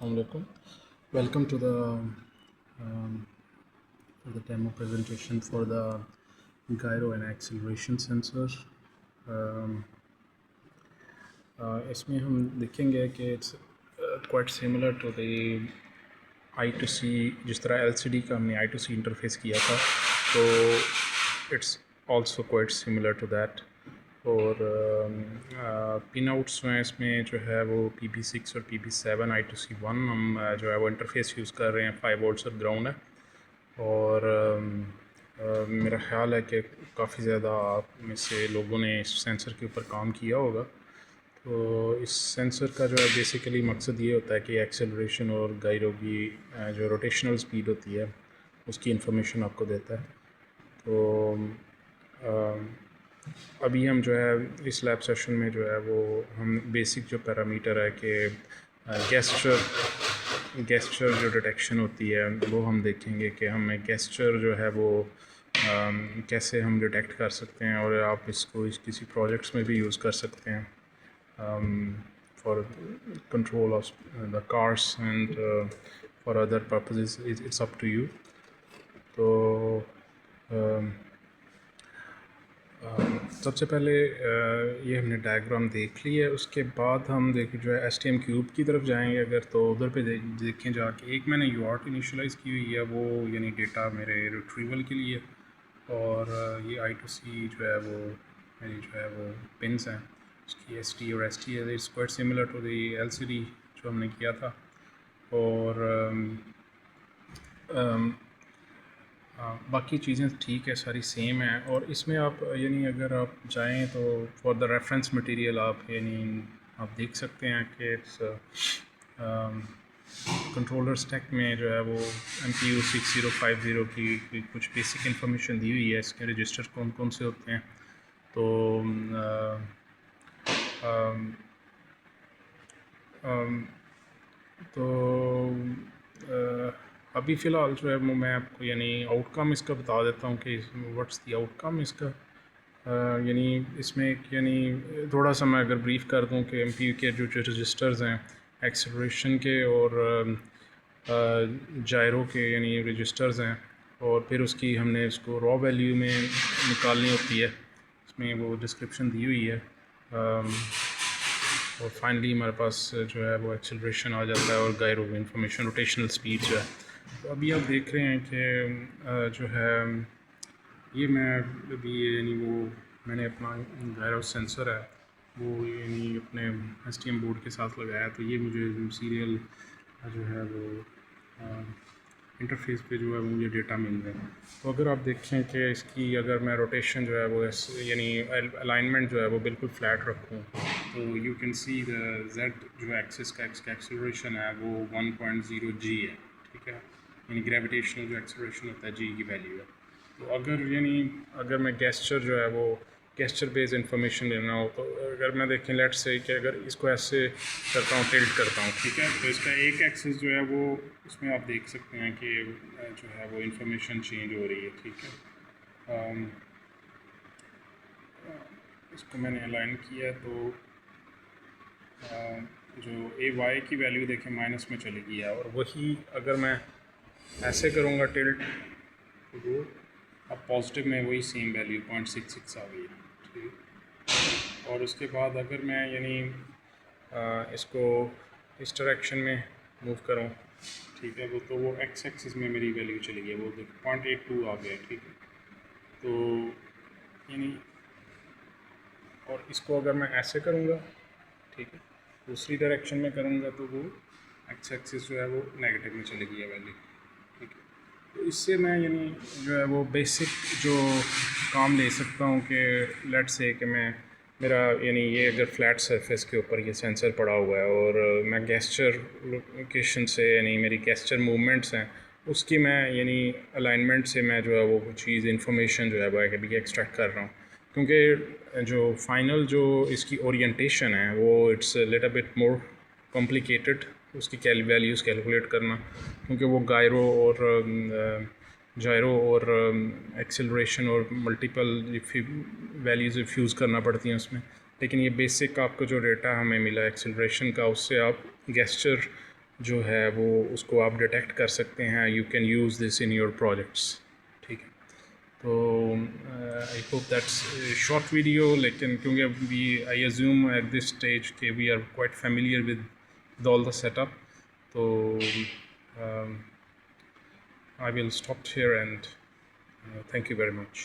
Assalamualaikum. Welcome um, to the demo presentation for the gyro and acceleration sensor. Um, इसमें हम देखेंगे कि it's quite similar to the I2C, जिस तरह LCD का हमने I2C इंटरफेस किया था, तो it's also quite similar to that. और पिन आउट्स हैं इसमें जो है वो PP6 और PP7 I2C1 हम जो है वो इंटरफेस यूज़ कर रहे हैं, 5 वोल्ट्स और ग्राउंड है। और मेरा ख़्याल है कि काफ़ी ज़्यादा आप में से लोगों ने इस सेंसर के ऊपर काम किया होगा। तो इस सेंसर का जो है बेसिकली मकसद ये होता है कि एक्सेलरेशन और गायरो की जो रोटेशनल स्पीड होती है उसकी इंफॉर्मेशन आपको देता है। तो अभी हम जो है इस लैब सेशन में जो है वो हम बेसिक जो पैरामीटर है कि गेस्चर जो डिटेक्शन होती है वो हम देखेंगे कि हमें गेस्चर जो है वो कैसे हम डिटेक्ट कर सकते हैं, और आप इसको किसी प्रोजेक्ट्स में भी यूज़ कर सकते हैं for control of the cars and for other purposes, it's up to you. तो सबसे पहले ये हमने डायग्राम देख ली है, उसके बाद हम जो है STM क्यूब की तरफ जाएंगे अगर, तो उधर पे देखें जाके एक मैंने UART इनिशियलाइज़ की हुई है, वो यानी डेटा मेरे रिट्रीवल के लिए, और ये I2C जो है वो मेरी जो है वो पिन्स हैं, उसकी ST और ST है, it's quite similar to the LCD जो हमने किया था। और बाकी चीज़ें ठीक है, सारी सेम है। और इसमें आप यानी अगर आप चाहें तो फॉर द रेफरेंस मटेरियल आप यानी आप देख सकते हैं कि इट्स कंट्रोलर स्टैक में जो है वो MPU 6050 की कुछ बेसिक इन्फॉर्मेशन दी हुई है, इसके रजिस्टर कौन कौन से होते हैं। तो अभी फ़िलहाल जो है वो मैं आपको यानी आउटकम इसका बता देता हूँ कि व्हाट्स द आउटकम इसका। यानी इसमें यानी थोड़ा सा मैं अगर ब्रीफ कर दूँ कि MPU के जो रजिस्टर्स हैं एक्सेलरेशन के और जायरो के यानी रजिस्टर्स हैं, और फिर उसकी हमने इसको रॉ वैल्यू में निकालनी होती है, इसमें वो डिस्क्रिप्शन दी हुई है। और फाइनली हमारे पास जो है वो एक्सेलरेशन आ जाता है और गायरो इंफॉर्मेशन रोटेशनल स्पीड जो है। तो अभी आप देख रहे हैं कि जो है ये मैं अभी यानी वो मैंने अपना गायरो सेंसर है वो यानी अपने STM बोर्ड के साथ लगाया, तो ये मुझे सीरियल जो है वो इंटरफेस पे जो है वो मुझे डेटा मिल रहा है। तो अगर आप देखें कि इसकी अगर मैं रोटेशन जो है वो यानी अलाइनमेंट जो है वो बिल्कुल फ्लैट रखूँ, तो you can see the Z जो एक्सिस का एक्सेलरेशन है वो 1.0 G है, ठीक है, यानी ग्रेविटेशनल जो एक्सेलरेशन होता है G की वैल्यू है। तो अगर मैं गेस्चर जो है वो गेस्चर बेस्ड इंफॉर्मेशन लेना हो, तो अगर मैं देखें लेट से कि अगर इसको ऐसे करता हूँ, टिल्ट करता हूँ, ठीक है, तो इसका एक एक्सिस जो है वो इसमें आप देख सकते हैं कि जो है वो इंफॉर्मेशन चेंज हो रही है, ठीक है। इसको मैंने अलाइन किया तो जो AY की वैल्यू देखें माइनस में चली गई है, और वही अगर मैं ऐसे करूँगा टिल्ट तो वो अब पॉजिटिव में वही सेम वैल्यू 0.66 आ गई है, ठीक। और उसके बाद अगर मैं यानी इसको इस डायरेक्शन में मूव करूँ, ठीक है, तो वो एक्स एक्सिस में मेरी वैल्यू चली गई, वो 0.82 आ गया, ठीक है। तो यानी और इसको अगर मैं ऐसे करूँगा, ठीक है, दूसरी डायरेक्शन में करूँगा तो वो एक्स एक्सिस जो है वो नेगेटिव में चली गई है वैल्यू, ठीक है। तो इससे मैं यानी जो है वो बेसिक जो काम ले सकता हूँ कि लेट से कि मैं मेरा यानी ये अगर फ्लैट सरफेस के ऊपर ये सेंसर पड़ा हुआ है और मैं गेस्चर लोकेशन से यानी मेरी गेस्चर मूवमेंट्स हैं उसकी मैं यानी अलाइनमेंट से मैं जो है वो चीज़ इन्फॉर्मेशन जो है वो अभी एक्सट्रैक्ट कर रहा हूँ, क्योंकि जो फाइनल जो इसकी ओरिएंटेशन है वो it's little bit more complicated उसकी वैल्यूज़ कैलकुलेट करना, क्योंकि वो जायरो और एक्सेलरेशन और मल्टीपल वैल्यूज़ फ्यूज़ करना पड़ती हैं उसमें। लेकिन ये बेसिक आपको जो डेटा हमें मिला एक्सेलरेशन का, उससे आप गेस्चर جو ہے وہ اس کو آپ ڈیٹیکٹ کر سکتے ہیں. You can use this in your projects. ٹھیک ہے. تو I hope that's short video, لیکن کیونکہ ابھی I assume at this stage کہ we are quite familiar with all the set up. تو I will stop here and thank you very much.